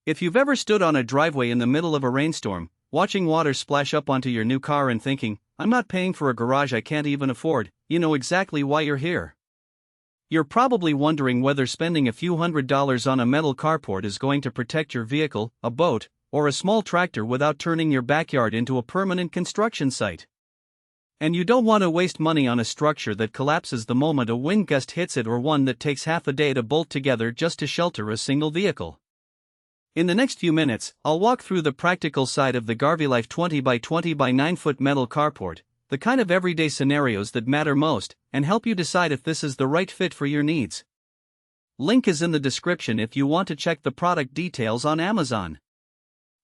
If you've ever stood on a driveway in the middle of a rainstorm, watching water splash up onto your new car and thinking, I'm not paying for a garage I can't even afford, you know exactly why you're here. You're probably wondering whether spending a few $100s on a metal carport is going to protect your vehicle, a boat, or a small tractor without turning your backyard into a permanent construction site. And you don't want to waste money on a structure that collapses the moment a wind gust hits it, or one that takes half a day to bolt together just to shelter a single vehicle. In the next few minutes, I'll walk through the practical side of the GarveeLife 20x20x9FT metal carport, the kind of everyday scenarios that matter most, and help you decide if this is the right fit for your needs. Link is in the description if you want to check the product details on Amazon.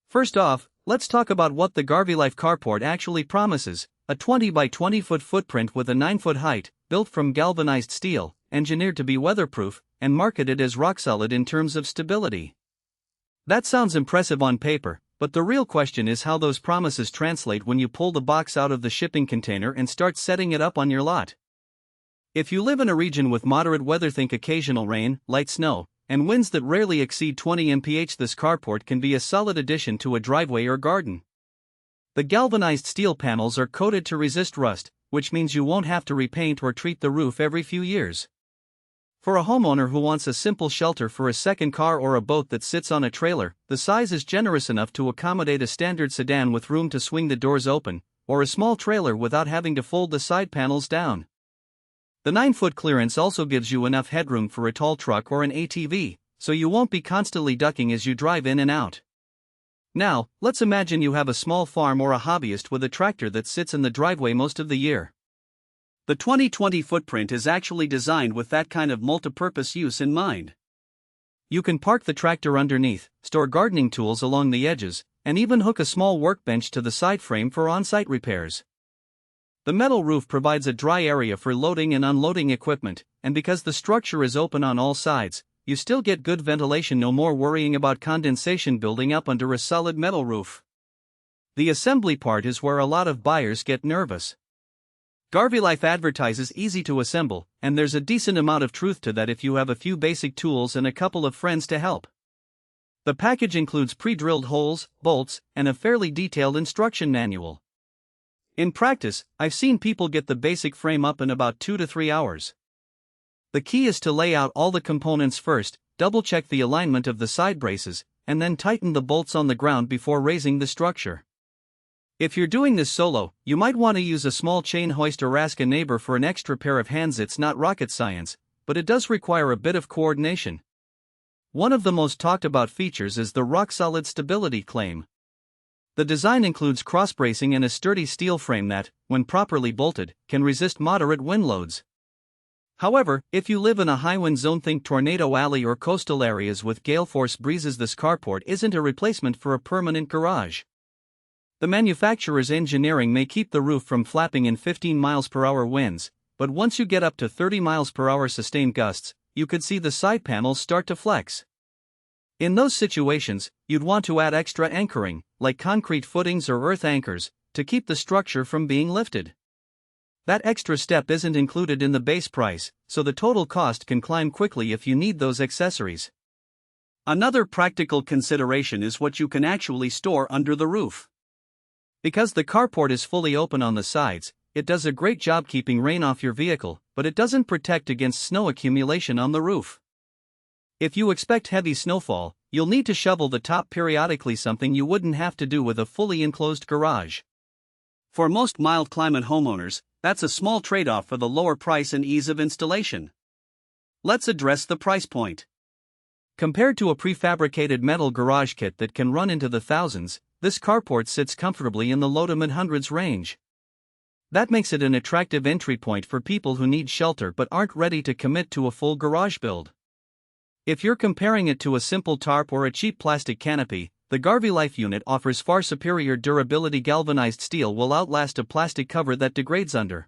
First off, let's talk about what the GarveeLife carport actually promises: a 20x20 footprint with a 9-foot height, built from galvanized steel, engineered to be weatherproof, and marketed as rock solid in terms of stability. That sounds impressive on paper, but the real question is how those promises translate when you pull the box out of the shipping container and start setting it up on your lot. If you live in a region with moderate weather, think occasional rain, light snow, and winds that rarely exceed 20 mph, this carport can be a solid addition to a driveway or garden. The galvanized steel panels are coated to resist rust, which means you won't have to repaint or treat the roof every few years. For a homeowner who wants a simple shelter for a second car or a boat that sits on a trailer, the size is generous enough to accommodate a standard sedan with room to swing the doors open, or a small trailer without having to fold the side panels down. The 9-foot clearance also gives you enough headroom for a tall truck or an ATV, so you won't be constantly ducking as you drive in and out. Now, let's imagine you have a small farm or a hobbyist with a tractor that sits in the driveway most of the year. The 20x20 footprint is actually designed with that kind of multipurpose use in mind. You can park the tractor underneath, store gardening tools along the edges, and even hook a small workbench to the side frame for on-site repairs. The metal roof provides a dry area for loading and unloading equipment, and because the structure is open on all sides, you still get good ventilation, no more worrying about condensation building up under a solid metal roof. The assembly part is where a lot of buyers get nervous. GarveeLife advertises easy to assemble, and there's a decent amount of truth to that if you have a few basic tools and a couple of friends to help. The package includes pre-drilled holes, bolts, and a fairly detailed instruction manual. In practice, I've seen people get the basic frame up in about 2 to 3 hours. The key is to lay out all the components first, double-check the alignment of the side braces, and then tighten the bolts on the ground before raising the structure. If you're doing this solo, you might want to use a small chain hoist or ask a neighbor for an extra pair of hands. It's not rocket science, but it does require a bit of coordination. One of the most talked about features is the rock-solid stability claim. The design includes cross-bracing and a sturdy steel frame that, when properly bolted, can resist moderate wind loads. However, if you live in a high-wind zone, think Tornado Alley or coastal areas with gale-force breezes, this carport isn't a replacement for a permanent garage. The manufacturer's engineering may keep the roof from flapping in 15 mph winds, but once you get up to 30 mph sustained gusts, you could see the side panels start to flex. In those situations, you'd want to add extra anchoring, like concrete footings or earth anchors, to keep the structure from being lifted. That extra step isn't included in the base price, so the total cost can climb quickly if you need those accessories. Another practical consideration is what you can actually store under the roof. Because the carport is fully open on the sides, it does a great job keeping rain off your vehicle, but it doesn't protect against snow accumulation on the roof. If you expect heavy snowfall, you'll need to shovel the top periodically, something you wouldn't have to do with a fully enclosed garage. For most mild climate homeowners, that's a small trade-off for the lower price and ease of installation. Let's address the price point. Compared to a prefabricated metal garage kit that can run into the thousands, this carport sits comfortably in the low to mid-hundreds range. That makes it an attractive entry point for people who need shelter but aren't ready to commit to a full garage build. If you're comparing it to a simple tarp or a cheap plastic canopy, the GarveeLife unit offers far superior durability. Galvanized steel will outlast a plastic cover that degrades under